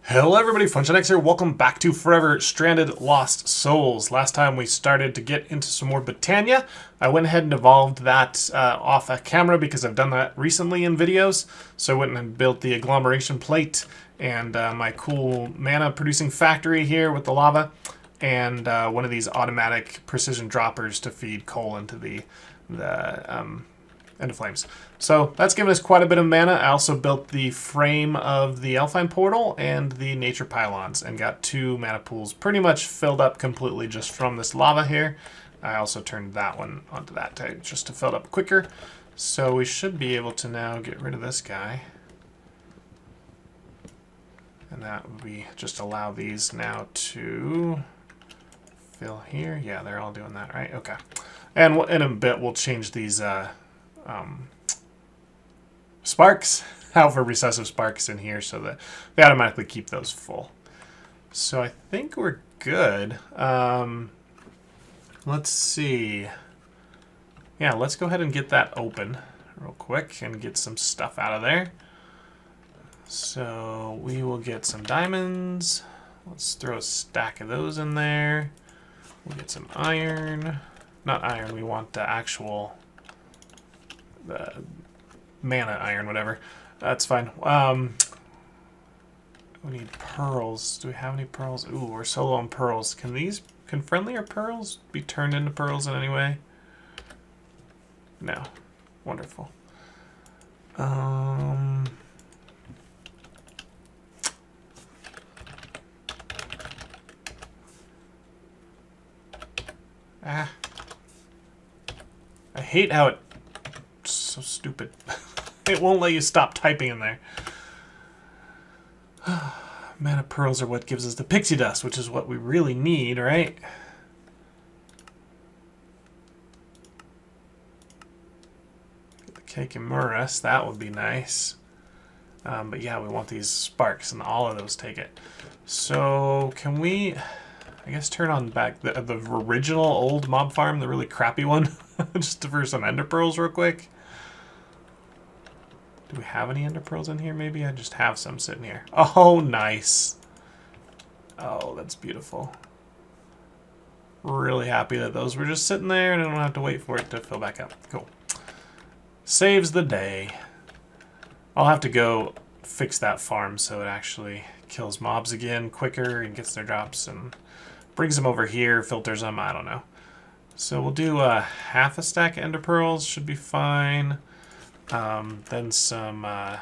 Hello everybody, FunshionX here. Welcome back to Forever Stranded Lost Souls. Last time we started to get into some more Britannia. I went ahead and evolved that off a camera because I've done that recently in videos. So I went and built the agglomeration plate and my cool mana producing factory here with the lava. And one of these automatic precision droppers to feed coal into the End of Flames. So that's given us quite a bit of mana. I also built the frame of the Alpine Portal and the Nature Pylons and got 2 mana pools pretty much filled up completely just from this lava here. I also turned that one onto that type just to fill it up quicker. So we should be able to now get rid of this guy. And that would be just allow these now to fill here. Yeah, they're all doing that, right? Okay. And in a bit we'll change these sparks out for recessive sparks in here so that they automatically keep those full. So I think we're good. Let's see. Yeah, let's go ahead and get that open real quick and get some stuff out of there. So we will get some diamonds. Let's throw a stack of those in there. We'll get some iron. Not iron, we want the actual mana iron, whatever. That's fine. We need pearls. Do we have any pearls? Ooh, we're so low on pearls. Can friendlier pearls be turned into pearls in any way? No. Wonderful. I hate how it's so stupid. It won't let you stop typing in there. Mana pearls are what gives us the pixie dust, which is what we really need, right? Get the cake and Muras, that would be nice. But yeah, we want these sparks, and all of those take it. So can we, I guess, turn on back the original old mob farm, the really crappy one, just for some ender pearls real quick. Do we have any ender pearls in here? Maybe I just have some sitting here. Oh, nice. Oh, that's beautiful. Really happy that those were just sitting there and I don't have to wait for it to fill back up. Cool. Saves the day. I'll have to go fix that farm so it actually kills mobs again quicker and gets their drops and brings them over here, filters them, I don't know. So we'll do half a stack of ender pearls, should be fine. Then some of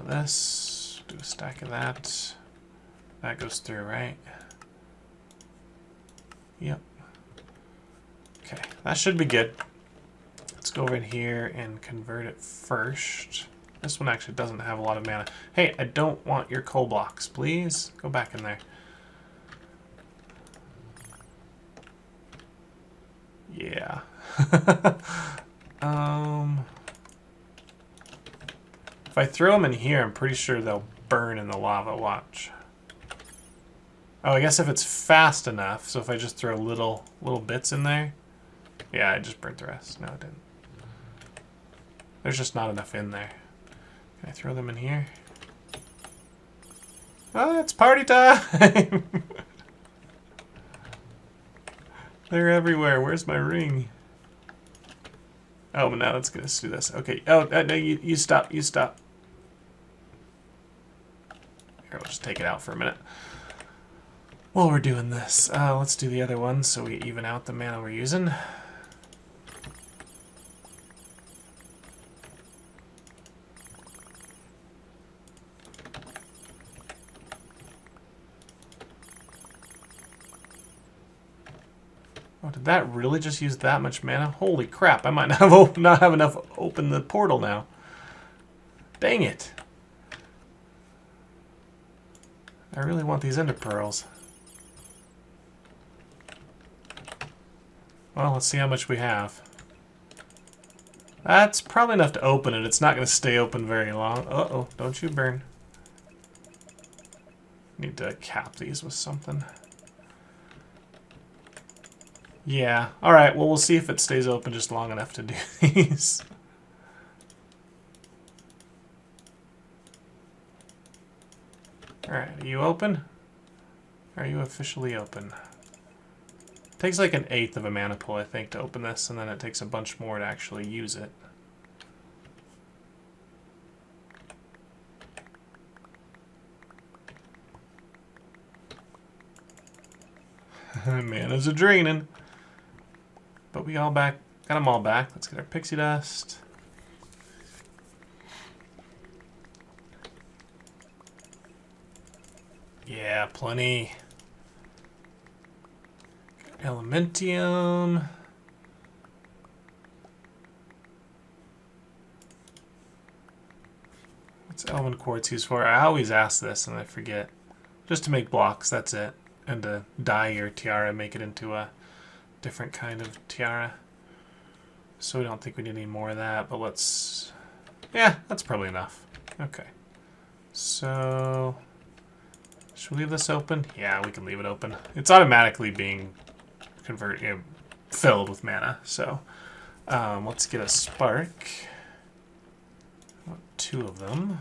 this, do a stack of that. That goes through, right? Yep. Okay, that should be good. Let's go over in here and convert it first. This one actually doesn't have a lot of mana. Hey, I don't want your coal blocks, please. Go back in there. Yeah. If I throw them in here, I'm pretty sure they'll burn in the lava. Watch. Oh, I guess if it's fast enough. So if I just throw little bits in there. Yeah, I just burnt the rest. No, it didn't. There's just not enough in there. Can I throw them in here? Oh, it's party time! They're everywhere. Where's my ring? Oh, but now let's do this. Okay. Oh, no, you stop. You stop. Here, we'll just take it out for a minute. While we're doing this, let's do the other one so we even out the mana we're using. Oh, did that really just use that much mana? Holy crap, I might not have enough open the portal now. Dang it. I really want these ender pearls. Well, let's see how much we have. That's probably enough to open it. It's not going to stay open very long. Uh-oh, don't you burn. Need to cap these with something. Yeah. Alright, well, we'll see if it stays open just long enough to do these. Alright, are you open? Are you officially open? It takes like 1/8 of a mana pool, I think, to open this, and then it takes a bunch more to actually use it. Mana's a draining. But we got them all back. Let's get our pixie dust. Yeah, plenty. Elementium. What's Elven Quartz used for? I always ask this and I forget. Just to make blocks, that's it. And to dye your tiara, make it into a different kind of tiara. So we don't think we need any more of that, but let's... Yeah, that's probably enough. Okay. So... Should we leave this open? Yeah, we can leave it open. It's automatically being filled with mana. So let's get a spark. I want 2 of them.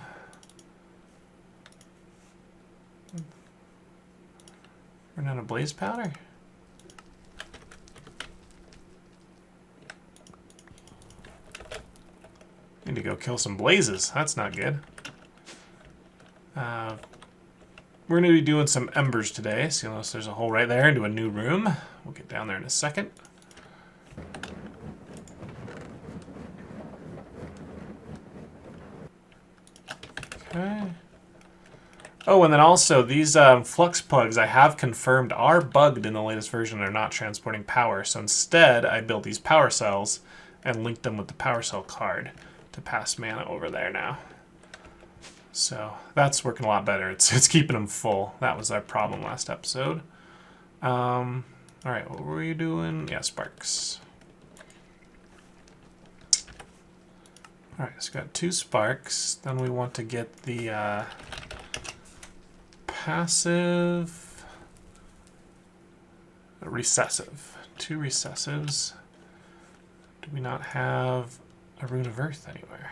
Run out of blaze powder. Need to go kill some blazes. That's not good. We're going to be doing some embers today, so you'll notice there's a hole right there into a new room. We'll get down there in a second. Okay. Oh, and then also these flux plugs I have confirmed are bugged in the latest version. They're not transporting power, so instead I built these power cells and linked them with the power cell card to pass mana over there now. So that's working a lot better. It's keeping them full. That was our problem last episode. All right, what were you doing? Yeah, sparks. All right, so we got 2 sparks. Then we want to get the passive, recessive. 2 recessives. Do we not have a rune of earth anywhere?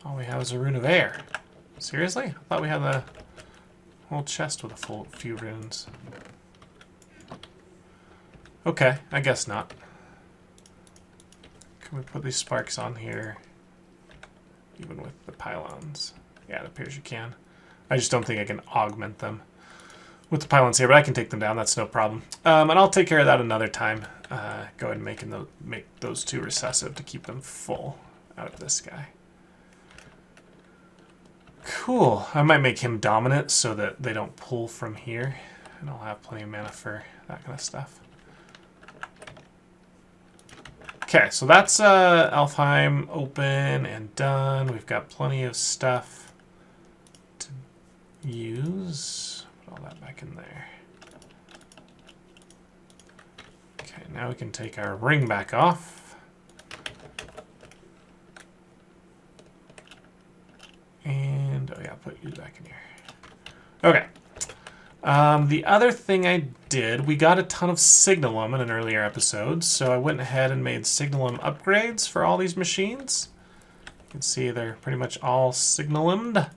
All we have is a rune of air. Seriously? I thought we had the whole chest with a few runes. Okay, I guess not. Can we put these sparks on here? Even with the pylons. Yeah, it appears you can. I just don't think I can augment them with the pylons here, but I can take them down. That's no problem. And I'll take care of that another time. Go ahead and make those 2 recessive to keep them full out of this guy. Cool. I might make him dominant so that they don't pull from here. And I'll have plenty of mana for that kind of stuff. Okay, so that's Alfheim open and done. We've got plenty of stuff to use. Put all that back in there. Okay, now we can take our ring back off. And, oh yeah, put you back in here. Okay. The other thing I did, we got a ton of signalum in an earlier episode, so I went ahead and made signalum upgrades for all these machines. You can see they're pretty much all signalumed.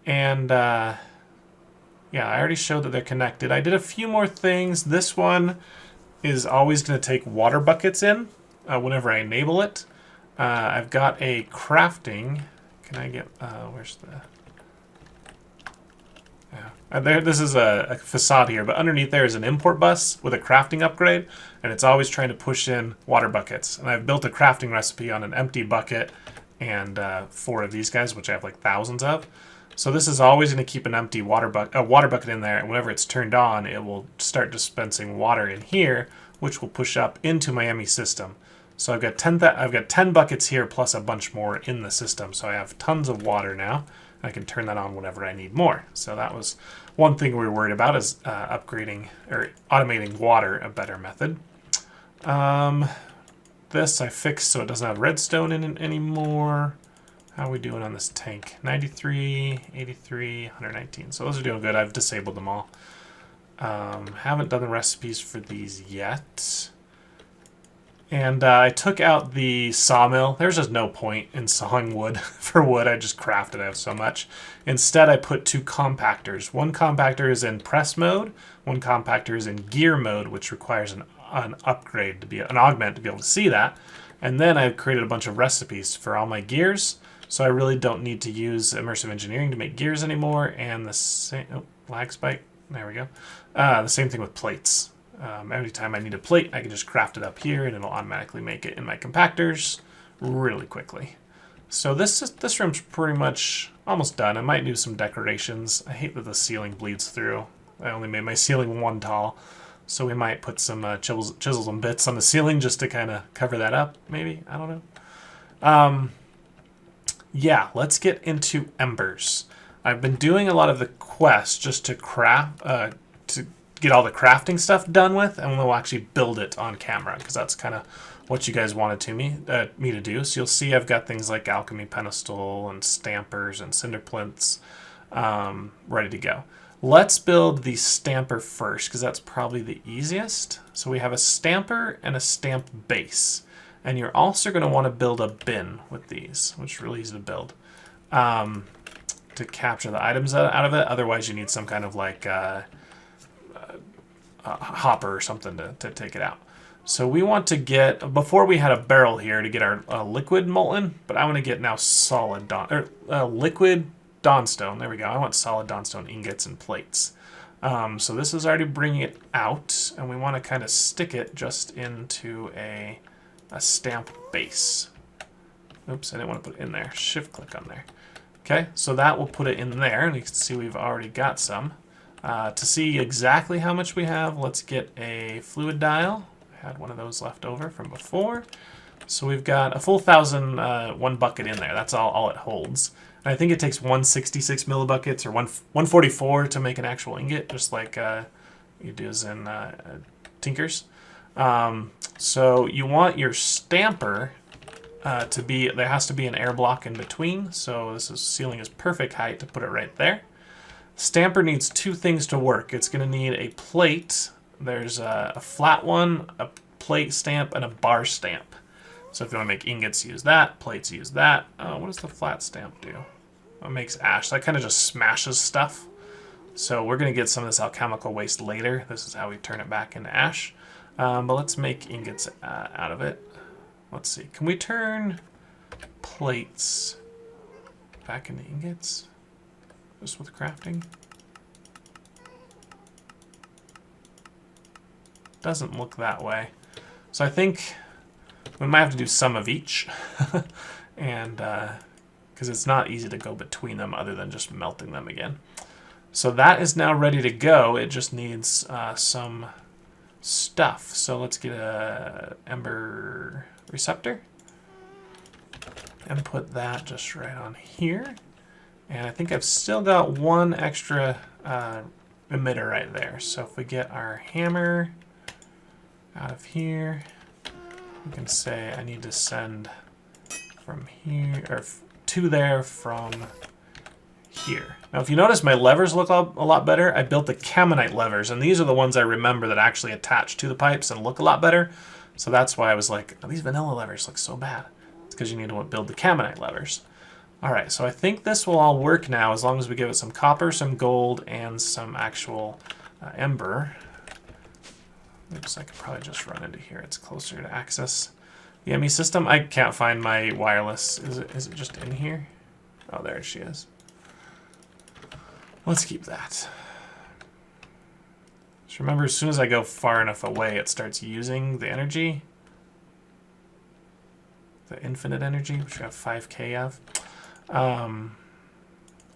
And, yeah, I already showed that they're connected. I did a few more things. This one is always going to take water buckets in whenever I enable it. I've got a crafting... Can I get, where's the, yeah. This is a facade here, but underneath there is an import bus with a crafting upgrade, and it's always trying to push in water buckets. And I've built a crafting recipe on an empty bucket and 4 of these guys, which I have like thousands of. So this is always going to keep an empty water bucket in there, and whenever it's turned on, it will start dispensing water in here, which will push up into my ME system. So I've got 10 buckets here plus a bunch more in the system. So I have tons of water now. I can turn that on whenever I need more. So that was one thing we were worried about, is upgrading or automating water, a better method. This I fixed so it doesn't have redstone in it anymore. How are we doing on this tank? 93, 83, 119. So those are doing good. I've disabled them all. Haven't done the recipes for these yet. And I took out the sawmill. There's just no point in sawing wood for wood. I just crafted out so much. Instead, I put 2 compactors. One compactor is in press mode. One compactor is in gear mode, which requires an upgrade to be an augment to be able to see that. And then I've created a bunch of recipes for all my gears. So I really don't need to use immersive engineering to make gears anymore. And the same, oh, lag spike. There we go. The same thing with plates. Every time I need a plate, I can just craft it up here and it'll automatically make it in my compactors really quickly. So this room's pretty much almost done. I might do some decorations. I hate that the ceiling bleeds through. I only made my ceiling 1 tall. So we might put some chisels and bits on the ceiling just to kind of cover that up, maybe. I don't know. Yeah, let's get into embers. I've been doing a lot of the quests just to craft, to get all the crafting stuff done with, and we'll actually build it on camera because that's kind of what you guys wanted me to do. So you'll see I've got things like Alchemy Pedestal and stampers and cinder plinths ready to go. Let's build the stamper first because that's probably the easiest. So we have a stamper and a stamp base. And you're also going to want to build a bin with these, which is really easy to build, to capture the items out of it. Otherwise, you need some kind of like hopper or something to take it out. So we want to get, before we had a barrel here to get our liquid molten, but I want to get now solid liquid dawnstone. There we go. I want solid dawnstone ingots and plates. So this is already bringing it out, and we want to kind of stick it just into a stamp base. Oops, I didn't want to put it in there. Shift click on there. Okay, so that will put it in there, and you can see we've already got some. To see exactly how much we have, let's get a fluid dial. I had one of those left over from before. So we've got a full 1,000, 1 bucket in there. That's all it holds. And I think it takes 166 millibuckets or 144 to make an actual ingot, just like you do in Tinkers. So you want your stamper to be, there has to be an air block in between. So ceiling is perfect height to put it right there. Stamper needs 2 things to work. It's going to need a plate. There's a flat one, a plate stamp, and a bar stamp. So if you want to make ingots, use that. Plates, use that. What does the flat stamp do? It makes ash. That kind of just smashes stuff. So we're going to get some of this alchemical waste later. This is how we turn it back into ash. But let's make ingots out of it. Let's see. Can we turn plates back into ingots? Just with crafting? Doesn't look that way. So I think we might have to do some of each. And because it's not easy to go between them other than just melting them again. So that is now ready to go. It just needs some stuff. So let's get a Ember Receptor and put that just right on here. And I think I've still got 1 extra emitter right there. So if we get our hammer out of here, we can say I need to send from here, or to there from here. Now if you notice, my levers look a lot better. I built the Caminite levers, and these are the ones I remember that actually attach to the pipes and look a lot better. So that's why I was like, oh, these vanilla levers look so bad. It's because you need to build the Caminite levers. Alright, so I think this will all work now as long as we give it some copper, some gold, and some actual ember. Oops, I could probably just run into here. It's closer to access the ME system. I can't find my wireless. Is it just in here? Oh, there she is. Let's keep that. Just remember, as soon as I go far enough away, it starts using the energy. The infinite energy, which we have 5K of.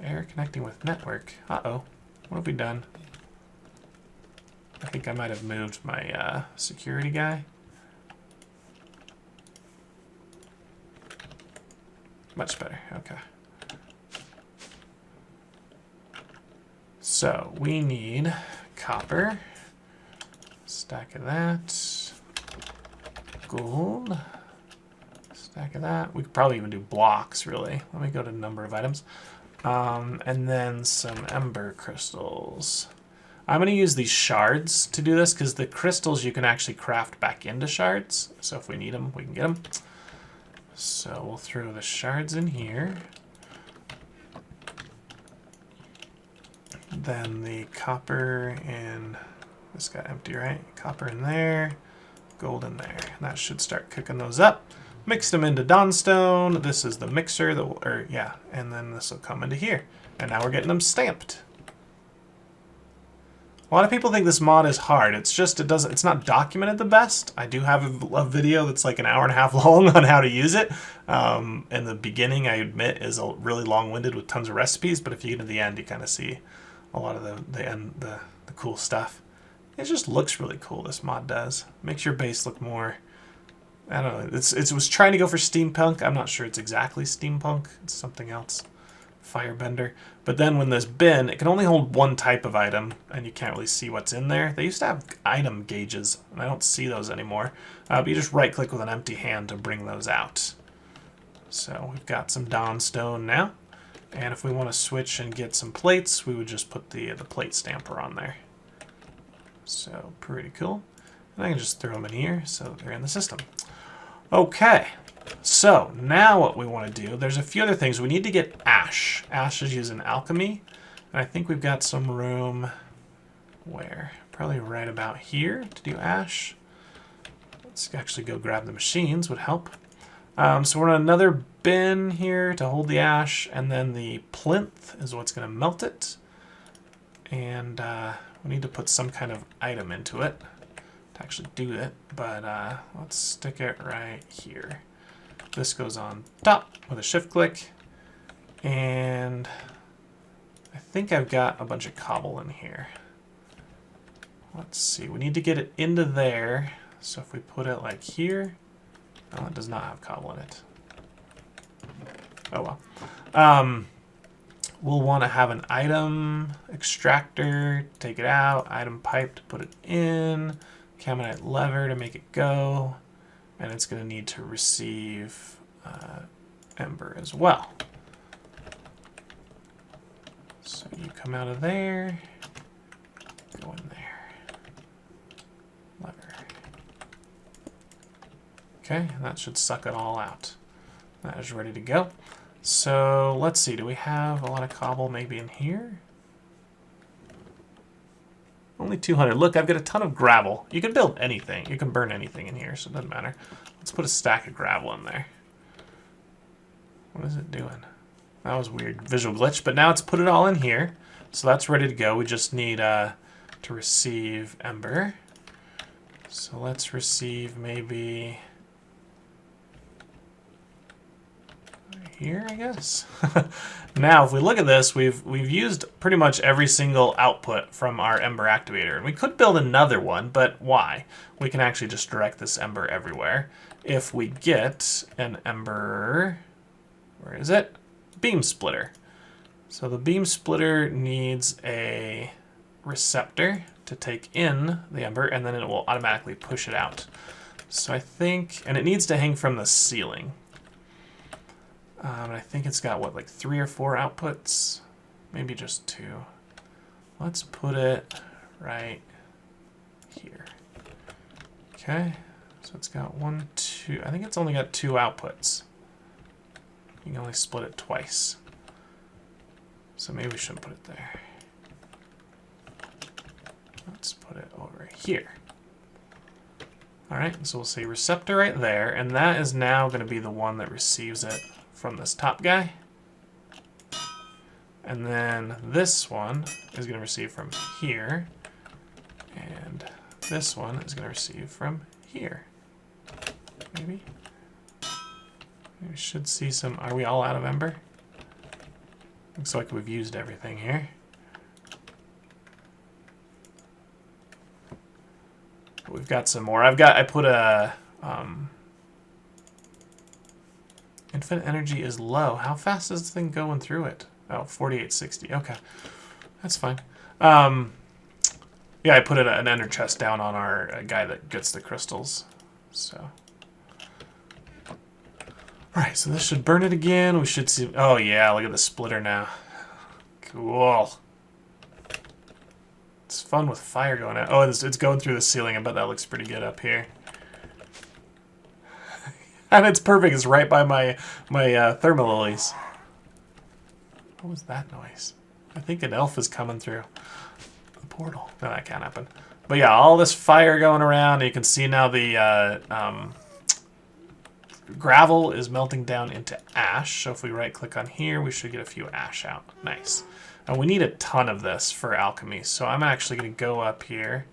Error connecting with network. Uh-oh. What have we done? I think I might have moved my security guy. Much better. Okay. So we need copper. Stack of that. Gold. Stack of that. We could probably even do blocks, really. Let me go to number of items. And then some ember crystals. I'm going to use these shards to do this because the crystals you can actually craft back into shards. So if we need them, we can get them. So we'll throw the shards in here. Then the copper in, this got empty, right? Copper in there, gold in there. And that should start cooking those up. Mix them into Dawnstone. This is the mixer, and then this will come into here. And now we're getting them stamped. A lot of people think this mod is hard. It's not documented the best. I do have a video that's like an hour and a half long on how to use it. And the beginning, I admit, is really long-winded with tons of recipes, but if you get to the end, you kind of see a lot of the cool stuff. It just looks really cool, this mod does. Makes your base look more, I don't know, it was trying to go for steampunk. I'm not sure it's exactly steampunk. It's something else. Firebender. But then when this bin, it can only hold one type of item, and you can't really see what's in there. They used to have item gauges, and I don't see those anymore. But you just right-click with an empty hand to bring those out. So we've got some Dawnstone now. And if we want to switch and get some plates, we would just put the plate stamper on there. So pretty cool. And I can just throw them in here so they're in the system. Okay. So now what we want to do, there's a few other things. We need to get ash. Ash is using alchemy. And I think we've got some room where? Probably right about here to do ash. Let's actually go grab the machines, would help. So we're on another bin here to hold the ash, and then the plinth is what's going to melt it. And we need to put some kind of item into it to actually do it, but let's stick it right here. This goes on top with a shift click, and I think I've got a bunch of cobble in here. Let's see, we need to get it into there, so if we put it like here, oh, it does not have cobble in it. Oh well. We'll want to have an item extractor, take it out, item pipe to put it in, caminite lever to make it go, and it's going to need to receive ember as well. So you come out of there, go in there, lever. Okay, and that should suck it all out. That is ready to go. So let's see, do we have a lot of cobble maybe in here? Only 200. Look, I've got a ton of gravel. You can build anything. You can burn anything in here, so it doesn't matter. Let's put a stack of gravel in there. What is it doing? That was weird visual glitch, but now it's put it all in here. So that's ready to go. We just need to receive ember. So let's receive maybe here, I guess. Now, if we look at this, we've used pretty much every single output from our ember activator. And we could build another one, but why? We can actually just direct this ember everywhere. If we get an ember, where is it? Beam splitter. So the beam splitter needs a receptor to take in the ember, and then it will automatically push it out. So I think, and it needs to hang from the ceiling. I think it's got, what, like 3 or 4 outputs? Maybe just 2. Let's put it right here. Okay, so it's got 1, 2. I think it's only got 2 outputs. You can only split it twice. So maybe we shouldn't put it there. Let's put it over here. Alright, so we'll say receptor right there, and that is now going to be the one that receives it from this top guy. And then this one is going to receive from here. And this one is going to receive from here. Maybe. We should see some... Are we all out of ember? Looks like we've used everything here. But we've got some more. I put a... Infinite energy is low. How fast is this thing going through it? Oh, 4860. Okay. That's fine. Yeah, I put an ender chest down on our guy that gets the crystals. So. Alright, so this should burn it again. We should see... Oh, yeah, look at the splitter now. Cool. It's fun with fire going out. Oh, it's going through the ceiling. I bet that looks pretty good up here. And it's perfect. It's right by my thermal lilies. What was that noise? I think an elf is coming through the portal. No, that can't happen. But yeah, all this fire going around. You can see now the gravel is melting down into ash. So if we right click on here, we should get a few ash out. Nice. And we need a ton of this for alchemy. So I'm actually going to go up here.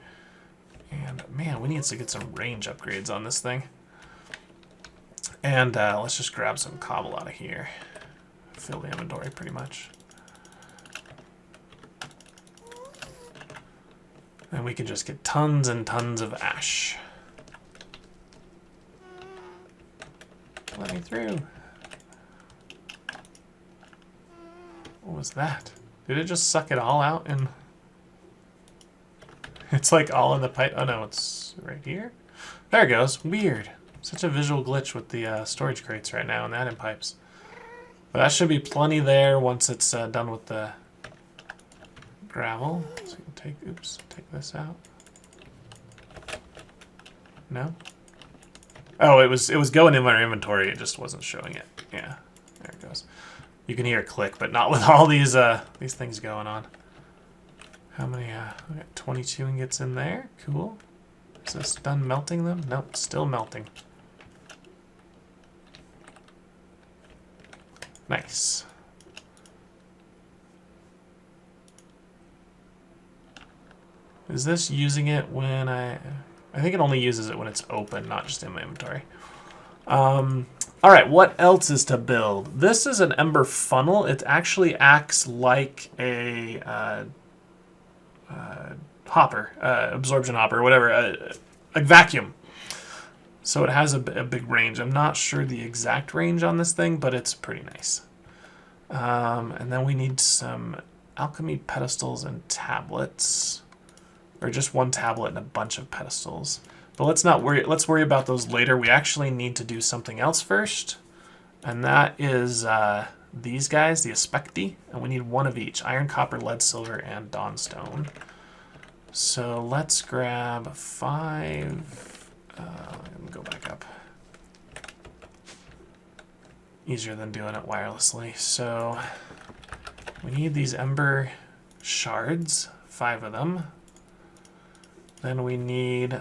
And man, we need to get some range upgrades on this thing. And let's just grab some cobble out of here. Fill the inventory pretty much. And we can just get tons and tons of ash. Let me through. What was that? Did it just suck it all out? And it's like all in the pipe. Oh no, it's right here. There it goes. Weird. Such a visual glitch with the storage crates right now and that in pipes. But that should be plenty there once it's done with the gravel. So you can take this out. No? Oh, it was going in my inventory. It just wasn't showing it. Yeah, there it goes. You can hear it click, but not with all these things going on. How many? We got 22 ingots in there. Cool. Is this done melting them? Nope, still melting. Nice. Is this using it when I think it only uses it when it's open, not just in my inventory. Alright, what else is to build? This is an Ember Funnel. It actually acts like a hopper, absorption hopper, whatever, a vacuum. So it has a big range. I'm not sure the exact range on this thing, but it's pretty nice. And then we need some Alchemy Pedestals and tablets. Or just one tablet and a bunch of pedestals. But let's not worry. Let's worry about those later. We actually need to do something else first. And that is these guys, the Aspecti. And we need one of each. Iron, copper, lead, silver, and dawnstone. So let's grab 5... let me go back up. Easier than doing it wirelessly. So we need these ember shards, 5 of them. Then we need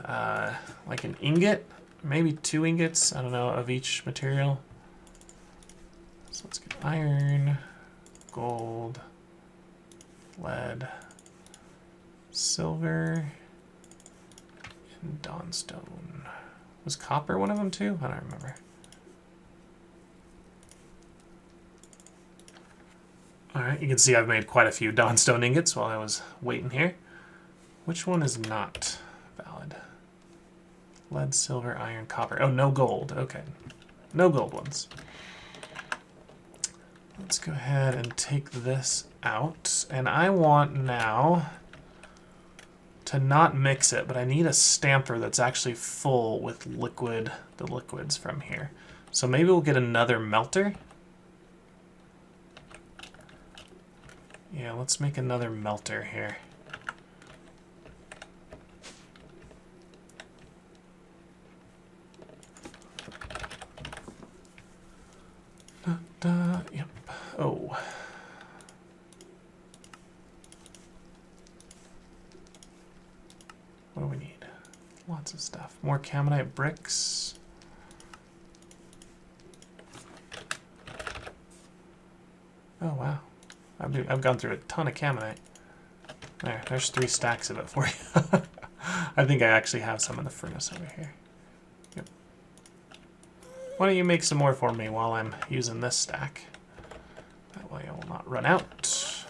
like an ingot, maybe 2 ingots, I don't know, of each material. So let's get iron, gold, lead, silver, and dawnstone. Was copper one of them too? I don't remember. Alright, you can see I've made quite a few dawnstone ingots while I was waiting here. Which one is not valid? Lead, silver, iron, copper. Oh, no gold. Okay. No gold ones. Let's go ahead and take this out. And I want now to not mix it, but I need a stamper that's actually full with the liquids from here. So maybe we'll get another melter. Yeah, let's make another melter here. Yep. Oh. What do we need? Lots of stuff. More camonite bricks. Oh, wow. I've gone through a ton of camonite. There's 3 stacks of it for you. I think I actually have some in the furnace over here. Yep. Why don't you make some more for me while I'm using this stack? That way I will not run out.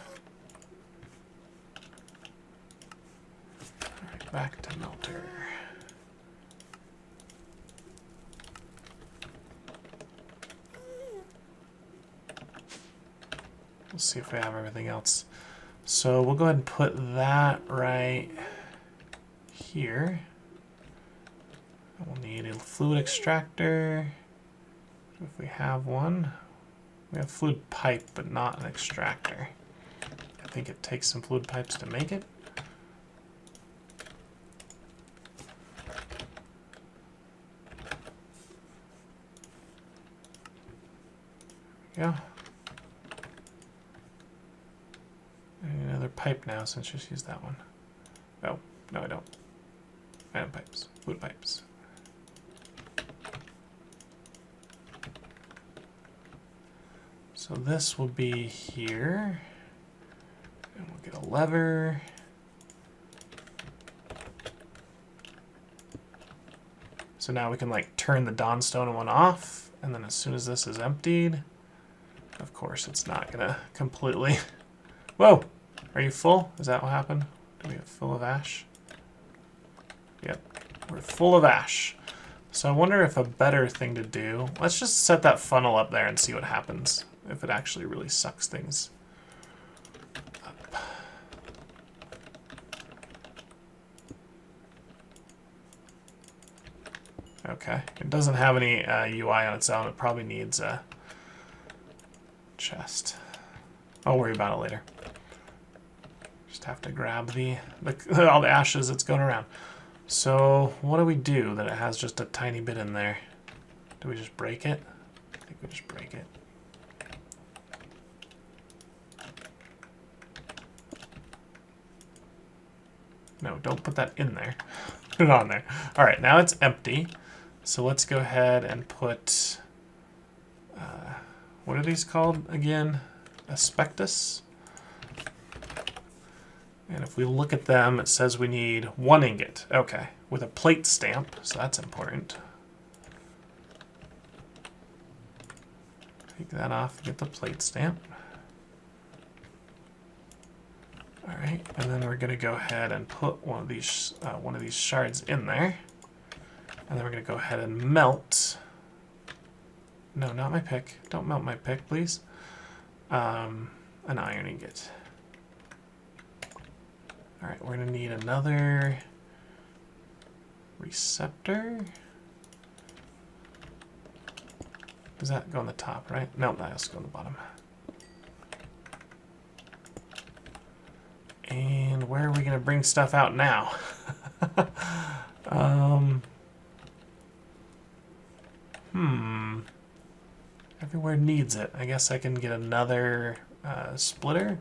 Alright, back to melter. We'll see if we have everything else. So we'll go ahead and put that right here. We'll need a fluid extractor. If we have one. We have fluid pipe, but not an extractor. I think it takes some fluid pipes to make it. There we go. I need another pipe now since just used that one. Oh, no I don't. Iron pipes. Wood pipes. So this will be here. And we'll get a lever. So now we can like turn the Dawnstone one off, and then as soon as this is emptied, of course it's not gonna completely... Whoa! Are you full? Is that what happened? Do we have full of ash? Yep, we're full of ash. So I wonder if a better thing to do... Let's just set that funnel up there and see what happens, if it actually really sucks things up. Okay, it doesn't have any UI on its own. It probably needs a chest. I'll worry about it later. Just have to grab all the ashes that's going around. So what do we do that it has just a tiny bit in there? Do we just break it? I think we just break it. No, don't put that in there. Put it on there. All right, now it's empty. So let's go ahead and put, what are these called again? Aspectus. And if we look at them, it says we need 1 ingot. Okay, with a plate stamp, so that's important. Take that off, get the plate stamp. All right, and then we're gonna go ahead and put one of these shards in there. And then we're going to go ahead and melt. No, not my pick. Don't melt my pick, please. An iron ingot. All right, we're going to need another receptor. Does that go on the top, right? No, that has to go on the bottom. And where are we going to bring stuff out now? Everywhere needs it. I guess I can get another splitter.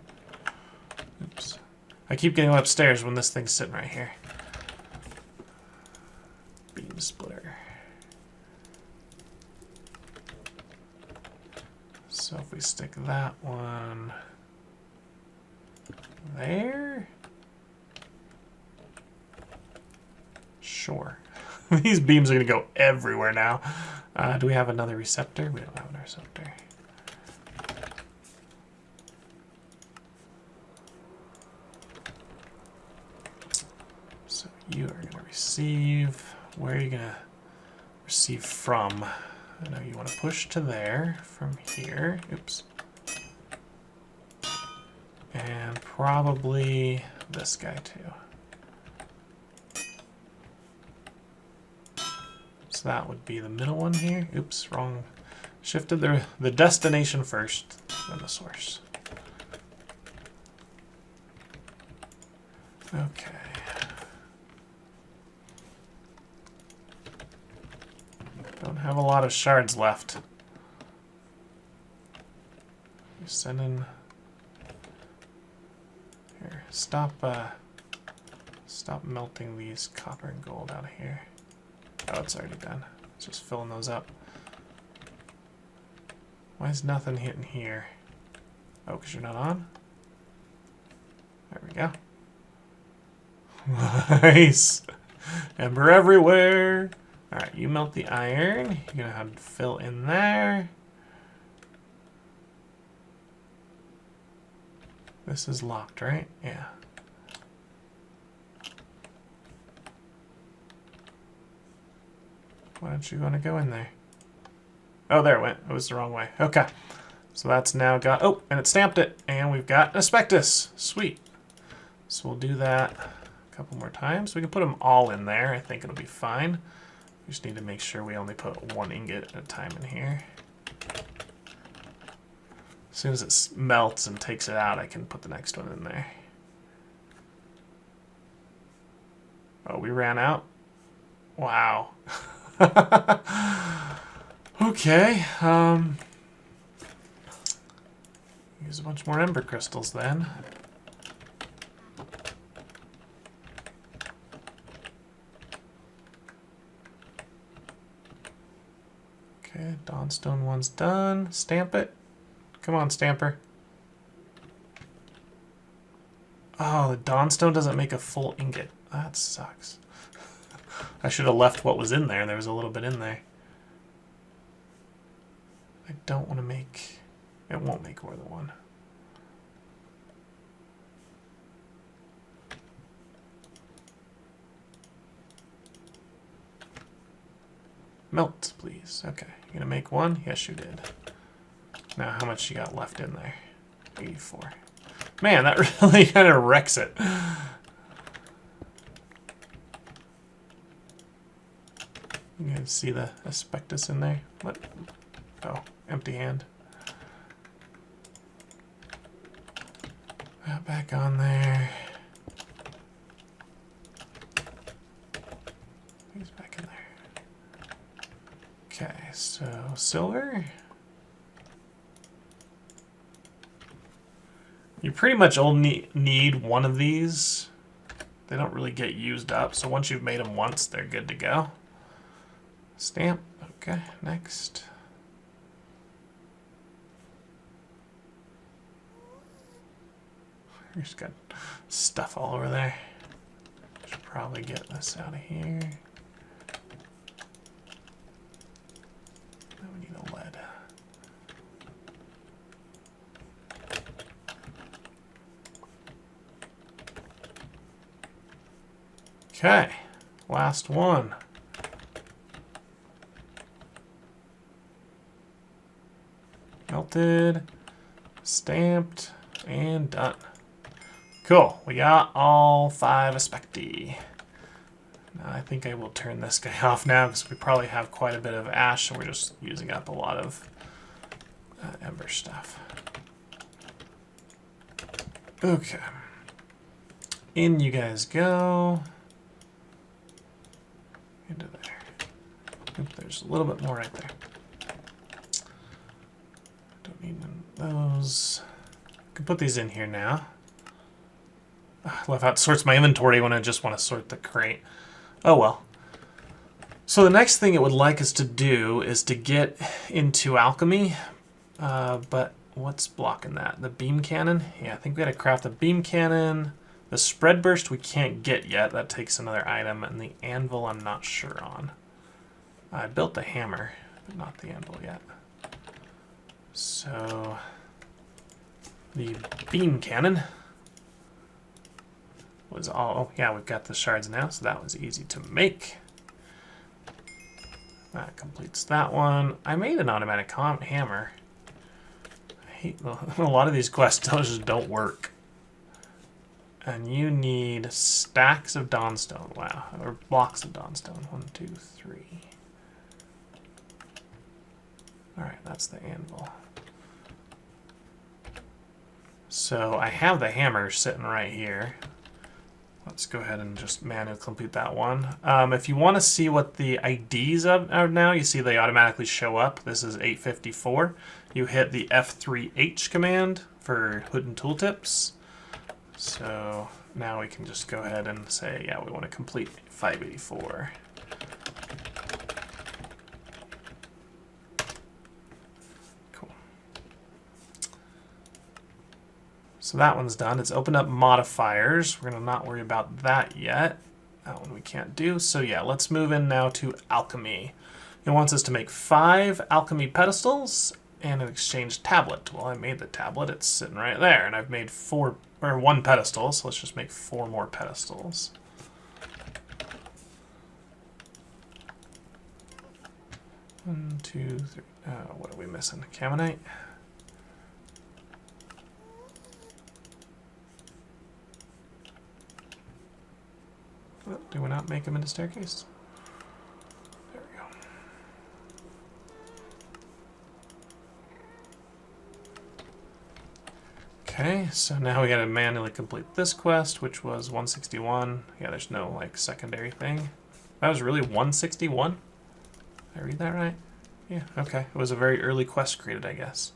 Oops. I keep getting upstairs when this thing's sitting right here. Beam splitter. So if we stick that one there. Sure. These beams are going to go everywhere now. Do we have another receptor? We don't have a receptor. So you are going to receive. Where are you going to receive from? I know you want to push to there from here. Oops. And probably this guy too. So that would be the middle one here. Oops, wrong. Shifted the destination first, then the source. Okay. Don't have a lot of shards left. You're sending... Here, stop melting these copper and gold out of here. Oh, it's already done. It's just filling those up. Why is nothing hitting here? Oh, because you're not on? There we go. Nice! Ember everywhere! Alright, you melt the iron. You're going to have to fill in there. This is locked, right? Yeah. Why don't you want to go in there? Oh, there it went. It was the wrong way. Okay. So that's now got... Oh, and it stamped it. And we've got Aspectus. Sweet. So we'll do that a couple more times. We can put them all in there. I think it'll be fine. We just need to make sure we only put 1 ingot at a time in here. As soon as it melts and takes it out, I can put the next one in there. Oh, we ran out? Wow. Okay. Use a bunch more ember crystals then. Okay, Dawnstone one's done. Stamp it. Come on, Stamper. Oh, the Dawnstone doesn't make a full ingot. That sucks. I should have left what was in there. There was a little bit in there. I don't want to make... It won't make more than one. Melt, please. Okay, you gonna make one? Yes, you did. Now, how much you got left in there? 84. Man, that really kind of wrecks it. You guys see the asbestos in there? What? Oh, empty hand. Back on there. He's back in there. Okay, so silver. You pretty much only need one of these. They don't really get used up, so once you've made them once, they're good to go. Stamp. Okay, next. You just got stuff all over there. Should probably get this out of here. Now we need a lead. Okay, last one. Melted, stamped, and done. Cool, we got all 5 aspecti. Now I think I will turn this guy off now because we probably have quite a bit of ash and we're just using up a lot of ember stuff. Okay. In you guys go. Into there. Oop, there's a little bit more right there. Don't need one of those. I can put these in here now. I love how it sorts my inventory when I just want to sort the crate. Oh well. So the next thing it would like us to do is to get into alchemy. But what's blocking that? The beam cannon? Yeah, I think we gotta craft a beam cannon. The spread burst we can't get yet. That takes another item. And the anvil I'm not sure on. I built the hammer, but not the anvil yet. So the beam cannon was all, oh yeah, we've got the shards now, so that was easy to make. That completes that one. I made an automatic hammer. I hate a lot of these quests just don't work. And you need stacks of Dawnstone, wow, or blocks of Dawnstone. 1, 2, 3. All right, that's the anvil. So I have the hammer sitting right here. Let's go ahead and just manually complete that one. If you want to see what the IDs are now, you see they automatically show up. This is 854. You hit the F3H command for hood and tooltips. So now we can just go ahead and say, yeah, we want to complete 584. So that one's done. It's opened up modifiers. We're going to not worry about that yet. That one we can't do. So yeah, let's move in now to alchemy. It wants us to make 5 alchemy pedestals and an exchange tablet. Well, I made the tablet. It's sitting right there. And I've made 1 pedestal. So let's just make 4 more pedestals. One, 2, 3. What are we missing? Caminite? Do we not make them into staircase? There we go. Okay, so now we gotta manually complete this quest, which was 161. Yeah, there's no like secondary thing. That was really 161? Did I read that right? Yeah, okay. It was a very early quest created, I guess.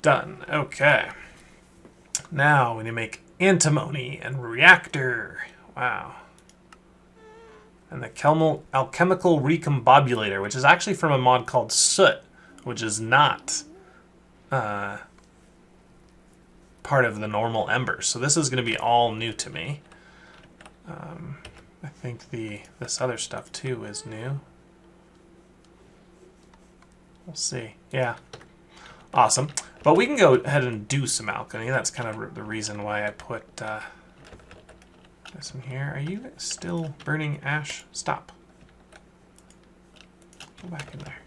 Done. Okay. Now we need to make antimony and reactor. Wow. And the alchemical recombobulator, which is actually from a mod called Soot, which is not part of the normal embers. So this is going to be all new to me. I think this other stuff too is new. We'll see. Yeah. Awesome. But we can go ahead and do some alchemy. That's kind of the reason why I put this in here. Are you still burning ash? Stop. Go back in there.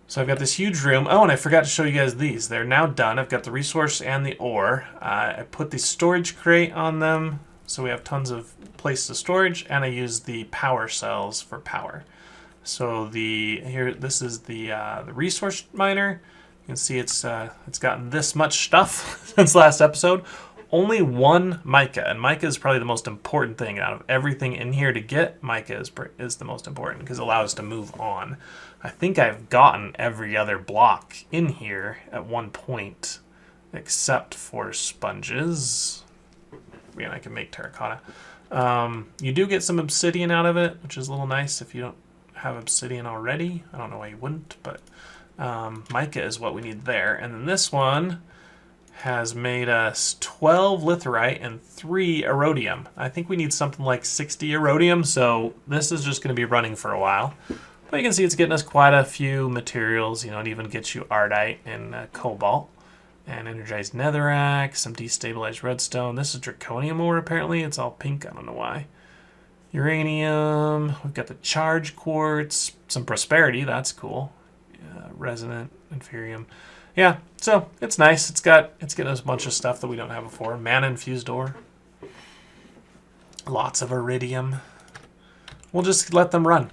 So I've got this huge room. Oh, and I forgot to show you guys these. They're now done. I've got the resource and the ore. I put the storage crate on them, so we have tons of place to storage, and I use the power cells for power. So this is the resource miner. You can see it's gotten this much stuff since last episode. Only one mica, and mica is probably the most important thing out of everything in here to get. Mica is the most important because it allows us to move on. I think I've gotten every other block in here at one point, except for sponges. Again, I can make terracotta. You do get some obsidian out of it, which is a little nice if you don't have obsidian already. I don't know why you wouldn't, but mica is what we need there. And then this one has made us 12 litherite and 3 erodium. I think we need something like 60 erodium, so this is just going to be running for a while. But you can see it's getting us quite a few materials. You know, it even gets you ardite and cobalt. And energized netherrack, some destabilized redstone. This is draconium ore, apparently. It's all pink, I don't know why. Uranium, we've got the charge quartz, some prosperity, that's cool. Resonant, inferium. Yeah, so it's nice. It's getting us a bunch of stuff that we don't have before. Mana infused ore. Lots of iridium. We'll just let them run.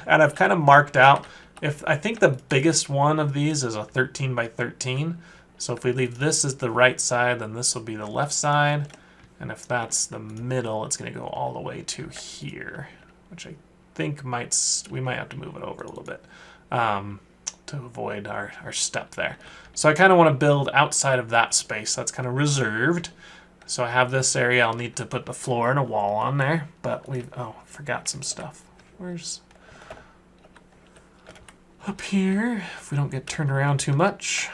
And I've kind of marked out, I think the biggest one of these is a 13 by 13. So if we leave this as the right side, then this will be the left side. And if that's the middle, it's going to go all the way to here, which I think we might have to move it over a little bit to avoid our step there. So I kind of want to build outside of that space. That's kind of reserved. So I have this area. I'll need to put the floor and a wall on there. But forgot some stuff. Where's up here? If we don't get turned around too much.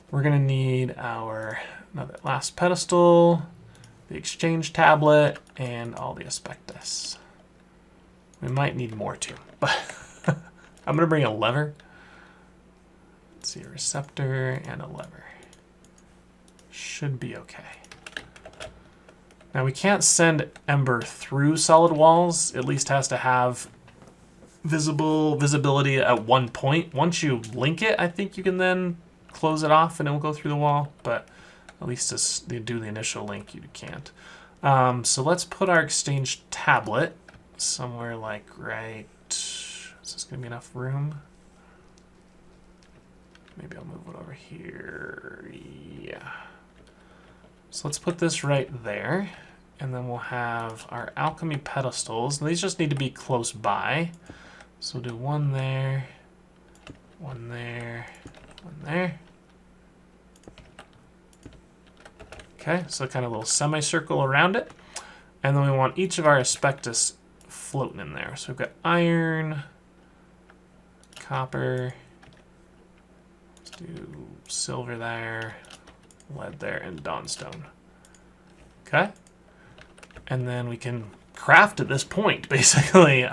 We're going to need another last pedestal, the exchange tablet, and all the asbestos. We might need more too, but I'm going to bring a lever. Let's see, a receptor and a lever. Should be okay. Now we can't send Ember through solid walls. It at least has to have visibility at one point. Once you link it, I think you can then close it off and it will go through the wall, but at least to do the initial link you can't. So let's put our exchange tablet somewhere like right. Is this gonna be enough room? Maybe I'll move it over here. Yeah. So let's put this right there, and then we'll have our alchemy pedestals. And these just need to be close by. So we'll do one there, one there, one there. Okay, so kind of a little semicircle around it. And then we want each of our asbestos floating in there. So we've got iron, copper, let's do silver there, lead there, and dawnstone. Okay? And then we can craft at this point, basically.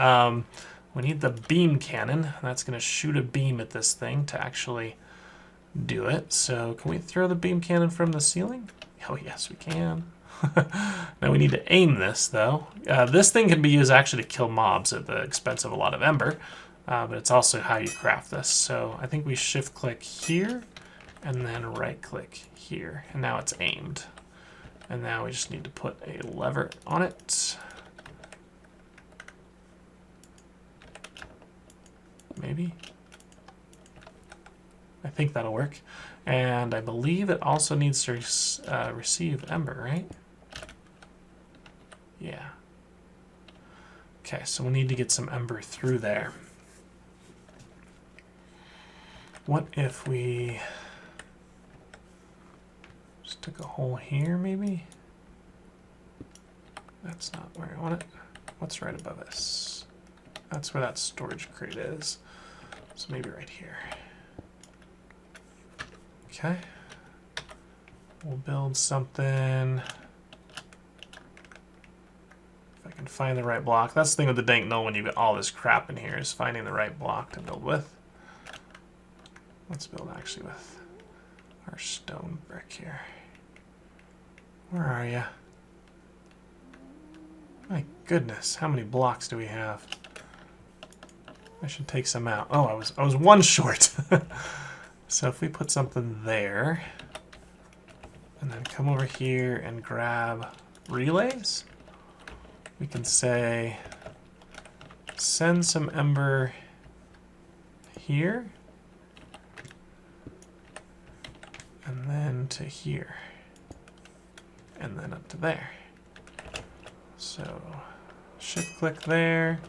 We need the beam cannon. That's going to shoot a beam at this thing to actually do it. So can we throw the beam cannon from the ceiling? Oh, yes, we can. Now we need to aim this, though. This thing can be used actually to kill mobs at the expense of a lot of ember, but it's also how you craft this. So I think we shift-click here, and then right-click here, and now it's aimed. And now we just need to put a lever on it. Maybe. I think that'll work. And I believe it also needs to receive ember, right? Yeah. Okay, so we need to get some ember through there. What if we just took a hole here, maybe? That's not where I want it. What's right above us? That's where that storage crate is. So maybe right here. Okay. We'll build something. If I can find the right block. That's the thing with the dank null when you get all this crap in here, is finding the right block to build with. Let's build actually with our stone brick here. Where are you? My goodness, how many blocks do we have? I should take some out. Oh, I was one short. So if we put something there, and then come over here and grab relays, we can say send some ember here, and then to here, and then up to there. So shift click there,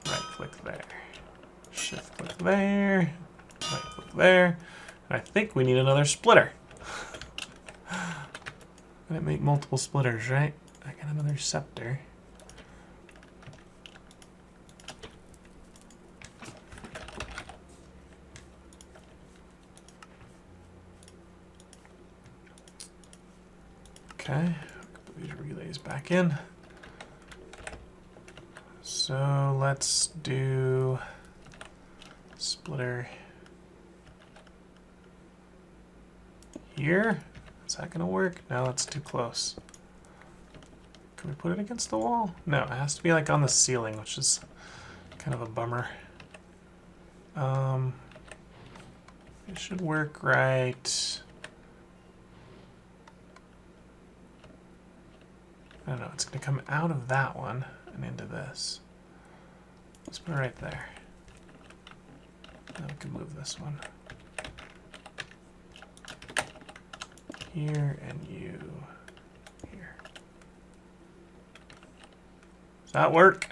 right click there, shift click there, right click there, and I think we need another splitter. And it make multiple splitters, right? I got another scepter. Okay, put these relays back in. So let's do splitter here. Is that gonna work? No, that's too close. Can we put it against the wall? No, it has to be like on the ceiling, which is kind of a bummer. It should work right. I don't know, it's gonna come out of that one and into this. Let's put it right there. Then we can move this one. Here and you here. Does that work?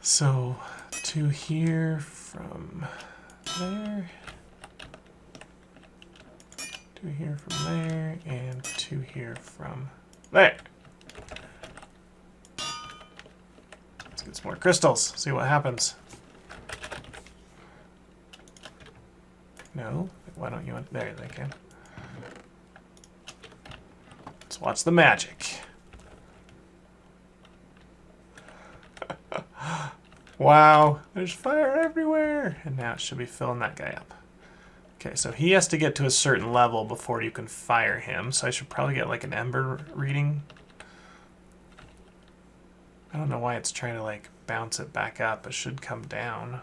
So to here from there, to here from there, and to here from there. Let's get some more crystals, see what happens. No, why don't you? There they can. Let's watch the magic. Wow, there's fire everywhere. And now it should be filling that guy up. Okay, so he has to get to a certain level before you can fire him. So I should probably get like an ember reading. I don't know why it's trying to like bounce it back up. It should come down.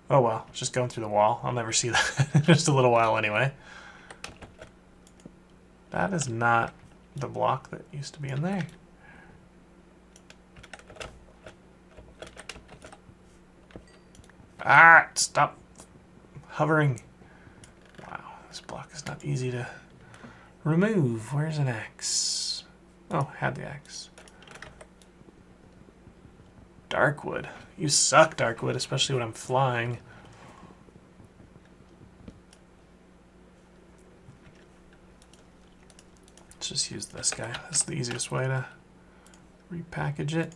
Oh well, it's just going through the wall. I'll never see that in just a little while anyway. That is not the block that used to be in there. Ah, stop hovering. Wow, this block is not easy to remove. Where's an axe? Oh, had the axe. Darkwood. You suck, Darkwood, especially when I'm flying. Let's just use this guy. That's the easiest way to repackage it.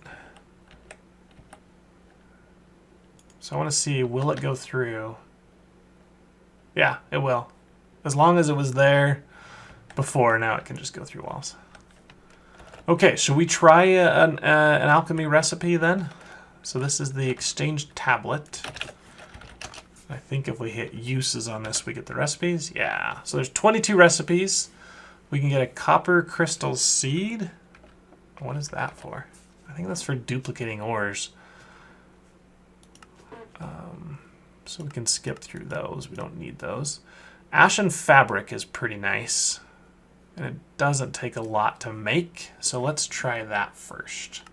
So I want to see, will it go through? Yeah, it will. As long as it was there before, now it can just go through walls. Okay, should we try an alchemy recipe then? So this is the exchange tablet. I think if we hit uses on this, we get the recipes. Yeah, so there's 22 recipes. We can get a copper crystal seed. What is that for? I think that's for duplicating ores. So we can skip through those. We don't need those. Ashen Fabric is pretty nice. And it doesn't take a lot to make. So let's try that first.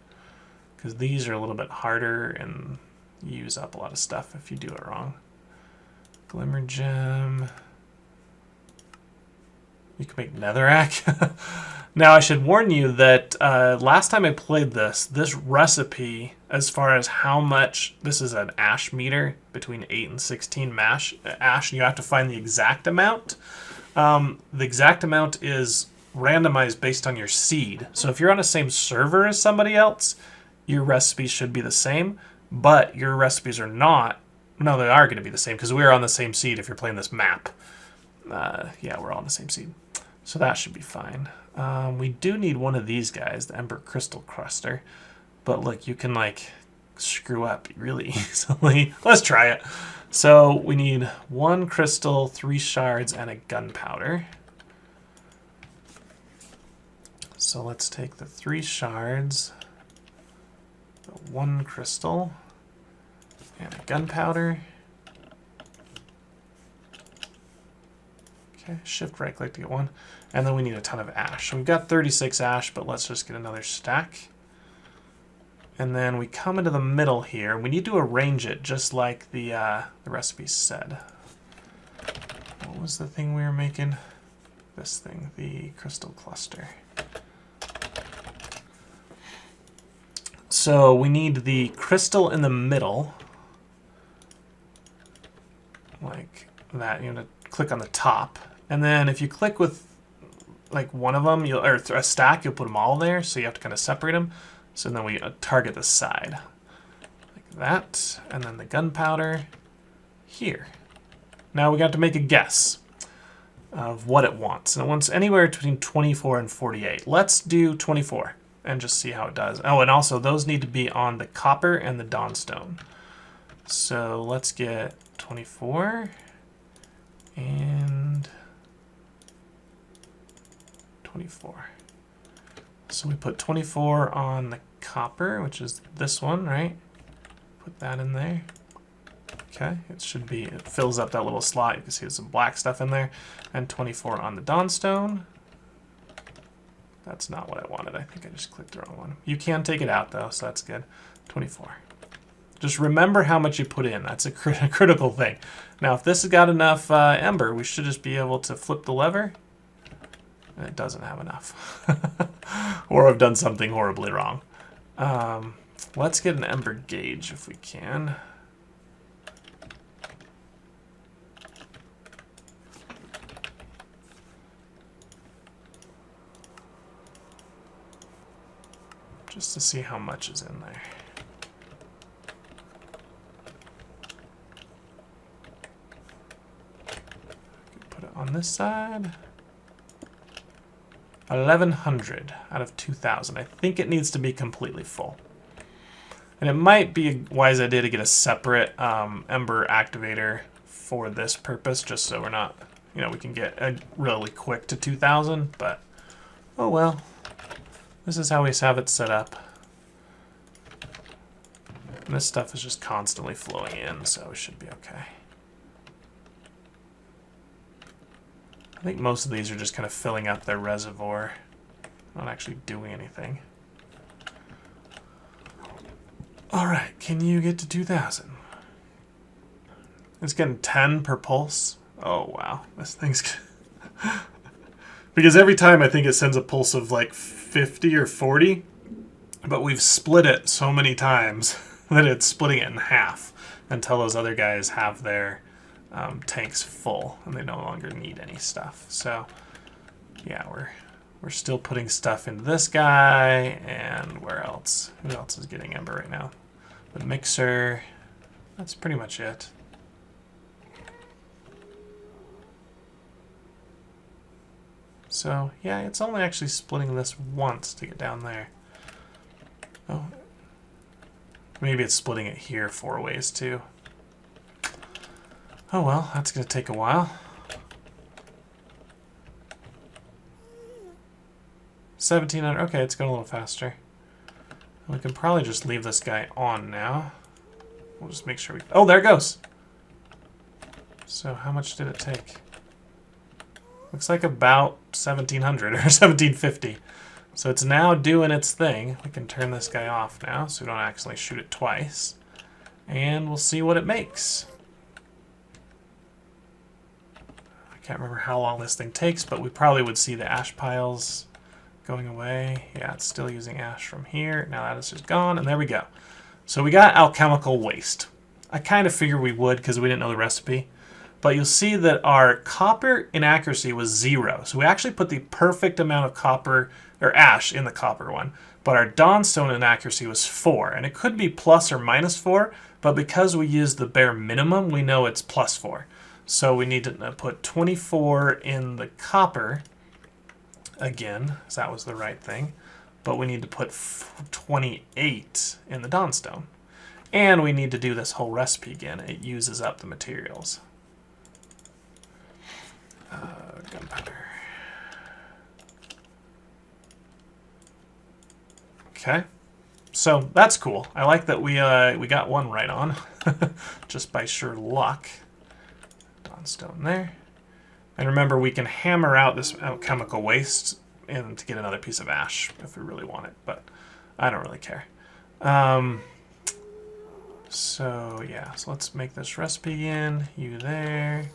Because these are a little bit harder and use up a lot of stuff if you do it wrong. Glimmer gem. You can make netherrack. Now, I should warn you that last time I played this recipe, as far as how much, this is an ash meter, between 8 and 16 ash, and you have to find the exact amount. The exact amount is randomized based on your seed. So if you're on the same server as somebody else, your recipes should be the same, but your recipes are not. No, they are going to be the same, because we're on the same seed if you're playing this map. Yeah, we're all on the same seed. So that should be fine. We do need one of these guys, the Ember Crystal Cluster. But look, you can like screw up really easily. Let's try it. So we need 1 crystal, 3 shards, and a gunpowder. So let's take the 3 shards, the 1 crystal, and a gunpowder. Okay, shift right click to get 1. And then we need a ton of ash. So we've got 36 ash, but let's just get another stack. And then we come into the middle here. We need to arrange it just like the recipe said. What was the thing we were making? This thing, the crystal cluster. So we need the crystal in the middle. Like that. You want to click on the top. And then if you click with like one of them, or a stack, you'll put them all there. So you have to kind of separate them. So then we target the side like that, and then the gunpowder here. Now we got to make a guess of what it wants. And it wants anywhere between 24 and 48. Let's do 24 and just see how it does. Oh, and also those need to be on the copper and the dawnstone. So let's get 24 and 24. So we put 24 on the copper, which is this one, right? Put that in there. Okay, it should be, it fills up that little slot. You can see there's some black stuff in there. And 24 on the dawnstone. That's not what I wanted. I think I just clicked the wrong one. You can take it out though, so that's good. 24. Just remember how much you put in. That's a critical thing. Now, if this has got enough ember, we should just be able to flip the lever. And it doesn't have enough. Or I've done something horribly wrong. Let's get an ember gauge if we can. Just to see how much is in there. Put it on this side. 1100 out of 2000. I think it needs to be completely full. And it might be a wise idea to get a separate ember activator for this purpose, just so we're not, you know, we can get really quick to 2000, but oh well. This is how we have it set up. And this stuff is just constantly flowing in, so it should be okay. I think most of these are just kind of filling up their reservoir, not actually doing anything. Alright, can you get to 2000? It's getting 10 per pulse. Oh wow, this thing's... Because every time I think it sends a pulse of like 50 or 40, but we've split it so many times that it's splitting it in half until those other guys have their tanks full and they no longer need any stuff. So yeah, we're still putting stuff into this guy, and where else? Who else is getting ember right now? The mixer. That's pretty much it. So yeah, it's only actually splitting this once to get down there. Oh, maybe it's splitting it here 4 ways too. Oh well, that's going to take a while. 1700, okay, it's going a little faster. We can probably just leave this guy on now. We'll just make sure we... Oh, there it goes! So how much did it take? Looks like about 1700 or 1750. So it's now doing its thing. We can turn this guy off now so we don't accidentally shoot it twice. And we'll see what it makes. Can't remember how long this thing takes, but we probably would see the ash piles going away. Yeah, it's still using ash from here. Now that is just gone, and there we go. So we got alchemical waste. I kind of figured we would because we didn't know the recipe. But you'll see that our copper inaccuracy was 0. So we actually put the perfect amount of copper, or ash, in the copper one. But our dawnstone inaccuracy was 4. And it could be plus or minus 4, but because we used the bare minimum, we know it's plus 4. So we need to put 24 in the copper again, because that was the right thing. But we need to put 28 in the dawnstone. And we need to do this whole recipe again. It uses up the materials. Gunpowder. Okay, so that's cool. I like that we got one right on, just by sheer luck. Dawnstone there, and remember we can hammer out this chemical waste and to get another piece of ash if we really want it, but I don't really care. So yeah, so let's make this recipe again. You there.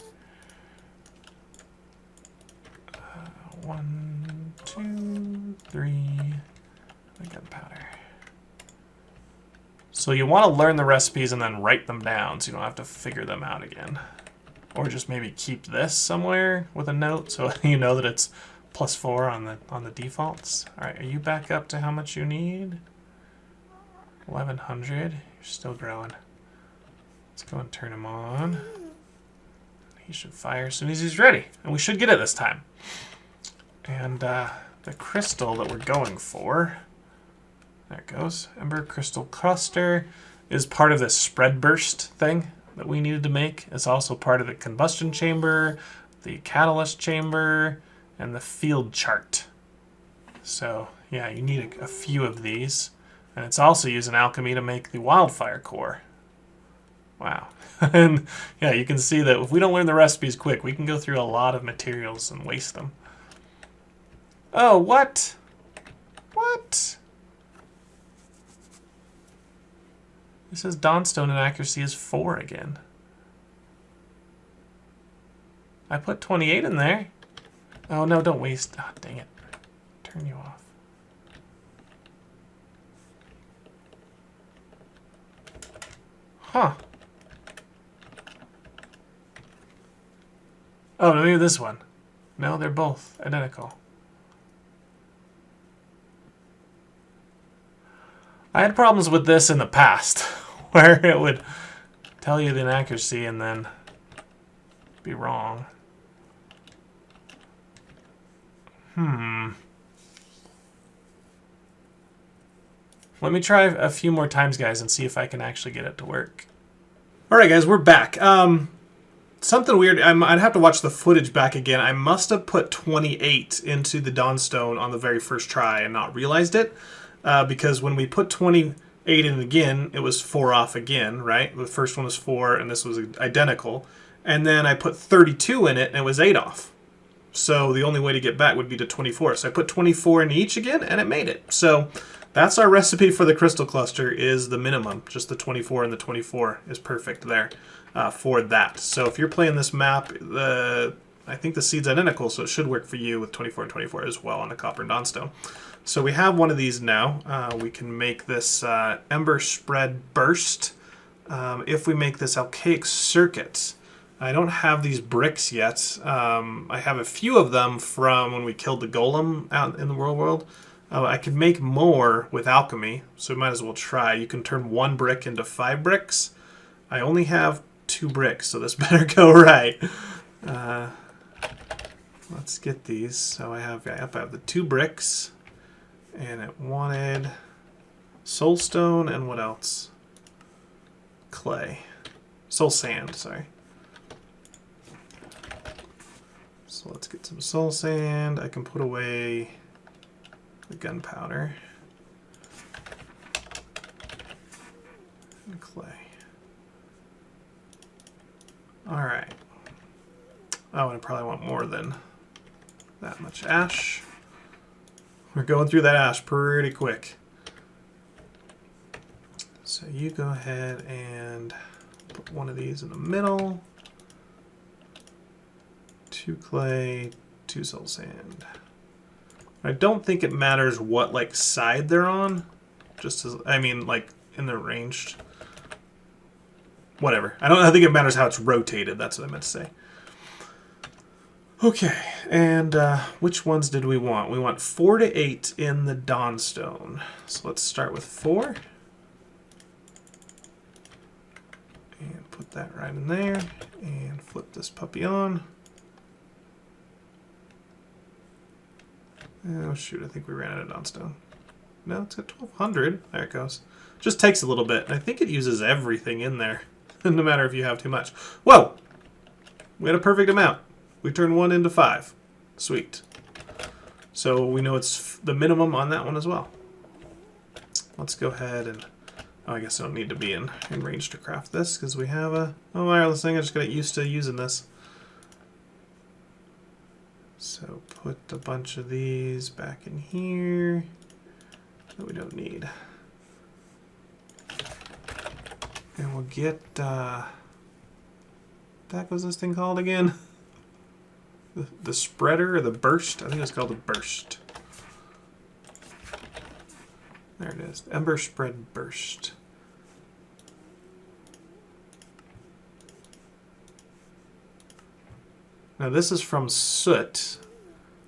1, 2, 3. Gunpowder. So you want to learn the recipes and then write them down so you don't have to figure them out again. Or just maybe keep this somewhere with a note so you know that it's +4 on the defaults. Alright, are you back up to how much you need? 1100. You're still growing. Let's go and turn him on. He should fire as soon as he's ready. And we should get it this time. And the crystal that we're going for, there it goes, Ember Crystal Cluster, is part of this spread burst thing that we needed to make. It's also part of the combustion chamber, the catalyst chamber, and the field chart. So yeah, you need a few of these. And it's also using alchemy to make the wildfire core. Wow. And yeah, you can see that if we don't learn the recipes quick, we can go through a lot of materials and waste them. Oh, what? What? It says dawnstone inaccuracy is 4 again. I put 28 in there. Oh no, don't waste. Oh, dang it. Turn you off. Huh. Oh, maybe this one. No, they're both identical. I had problems with this in the past, where it would tell you the inaccuracy and then be wrong. Let me try a few more times, guys, and see if I can actually get it to work. Alright, guys, we're back. Something weird. I'd have to watch the footage back again. I must have put 28 into the dawnstone on the very first try and not realized it. Because when we put 28 in again, it was 4 off again, right? The first one was 4, and this was identical. And then I put 32 in it, and it was 8 off. So the only way to get back would be to 24. So I put 24 in each again, and it made it. So that's our recipe for the crystal cluster, is the minimum. Just the 24 and the 24 is perfect there for that. So if you're playing this map, I think the seed's identical, so it should work for you with 24 and 24 as well on the copper and dawnstone. So we have one of these now. We can make this Ember Spread Burst if we make this Alchaic Circuit. I don't have these bricks yet. I have a few of them from when we killed the golem out in the world. I could make more with alchemy, so we might as well try. You can turn 1 brick into 5 bricks. I only have 2 bricks, so this better go right. Let's get these. So I have the 2 bricks. And it wanted soulstone and what else? Clay. Soul sand, sorry. So let's get some soul sand. I can put away the gunpowder. And clay. Alright. Oh, and I probably want more than that much ash. We're going through that ash pretty quick. So you go ahead and put one of these in the middle. 2 clay, 2 soul sand. I don't think it matters what like side they're on. Just as I mean, like in the ranged. Whatever. I think it matters how it's rotated. That's what I meant to say. Okay, and which ones did we want? We want 4 to 8 in the Dawnstone. So let's start with 4. And put that right in there. And flip this puppy on. Oh shoot, I think we ran out of Dawnstone. No, it's at 1200. There it goes. Just takes a little bit. I think it uses everything in there. No matter if you have too much. Whoa! We had a perfect amount. We turned 1 into 5. Sweet. So we know it's the minimum on that one as well. Let's go ahead and... Oh, I guess I don't need to be in range to craft this because we have a wireless thing. I just got used to using this. So put a bunch of these back in here that we don't need. And we'll get... what the heck was this thing called again? The spreader or the burst? I think it's called the burst. There it is. Ember spread burst. Now this is from Soot,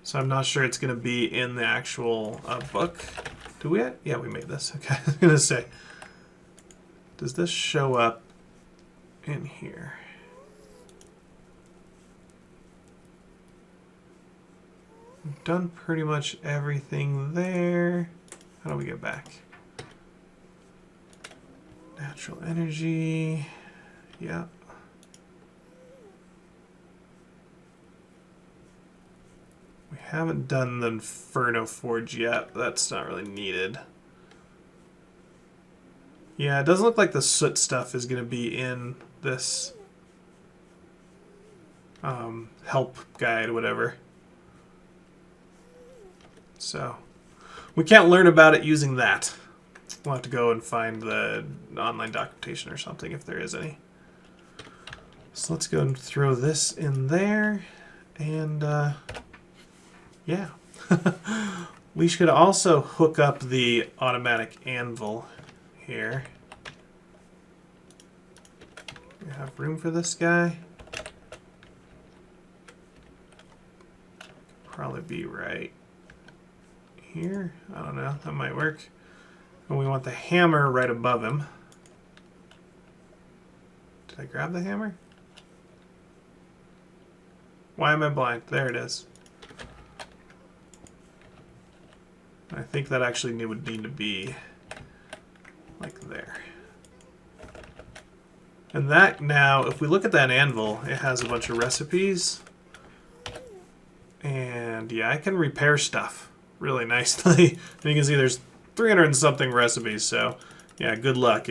so I'm not sure it's going to be in the actual book. Do we? Yeah, we made this. Okay, I was going to say, does this show up in here? We've done pretty much everything there. How do we get back? Natural energy. Yeah. We haven't done the Inferno Forge yet. That's not really needed. Yeah, it doesn't look like the soot stuff is going to be in this help guide, whatever. So, we can't learn about it using that. We'll have to go and find the online documentation or something if there is any. So let's go and throw this in there. And, yeah. We should also hook up the automatic anvil here. We have room for this guy. Probably be right here. I don't know. That might work. And we want the hammer right above him. Did I grab the hammer? Why am I blind? There it is. I think that actually would need to be like there. And that now, if we look at that anvil, it has a bunch of recipes. And yeah, I can repair stuff really nicely. And you can see there's 300 and something recipes, so yeah, good luck.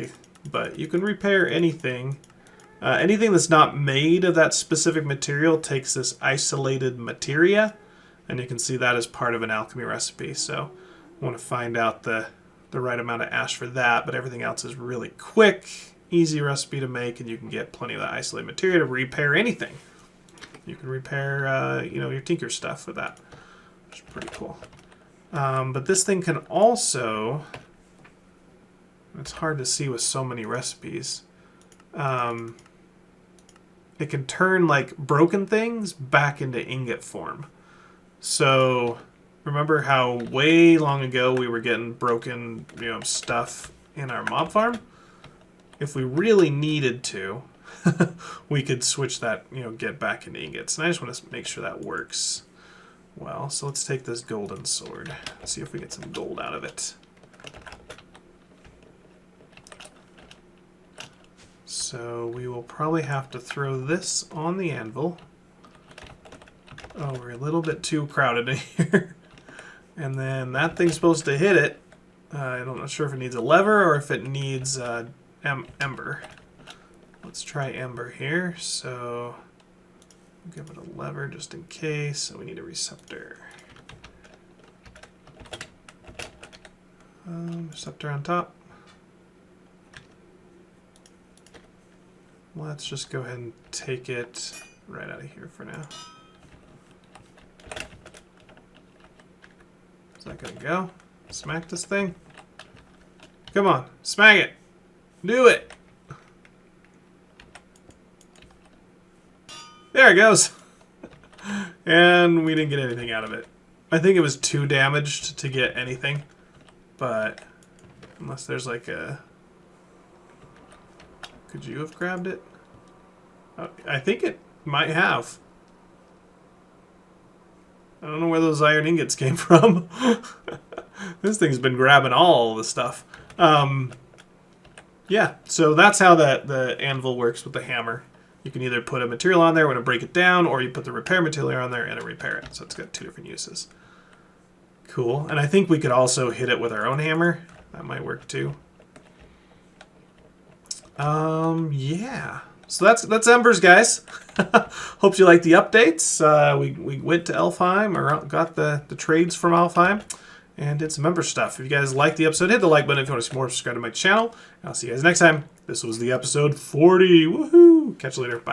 But you can repair anything. Anything that's not made of that specific material takes this isolated materia, and you can see that as part of an alchemy recipe. So I want to find out the right amount of ash for that, but everything else is really quick, easy recipe to make, and you can get plenty of that isolated materia to repair anything. You can repair, you know, your tinker stuff with that, which is pretty cool. But this thing can also, it's hard to see with so many recipes, it can turn like broken things back into ingot form. So remember how way long ago we were getting broken, you know, stuff in our mob farm? If we really needed to, we could switch that, you know, get back into ingots. And I just want to make sure that works well. So let's take this golden sword. Let's see if we get some gold out of it. So we will probably have to throw this on the anvil. Oh, we're a little bit too crowded in here. And then that thing's supposed to hit it. I'm not sure if it needs a lever or if it needs ember. Let's try ember here. So give it a lever just in case. So we need a receptor. Receptor on top. Let's just go ahead and take it right out of here for now. Is that gonna go? Smack this thing? Come on, smack it! Do it! There it goes! And we didn't get anything out of it. I think it was too damaged to get anything. But, unless there's like a... Could you have grabbed it? I think it might have. I don't know where those iron ingots came from. This thing's been grabbing all the stuff. Yeah, so that's how the anvil works with the hammer. You can either put a material on there when to break it down, or you put the repair material on there and it repair it. So it's got two different uses. Cool. And I think we could also hit it with our own hammer. That might work too. Yeah. So that's Embers, guys. Hope you like the updates. We went to Elfheim, or got the trades from Elfheim, and did some Ember stuff. If you guys liked the episode, hit the like button. If you want to see more, subscribe to my channel. I'll see you guys next time. This was the episode 40. Woohoo! Catch you later. Bye.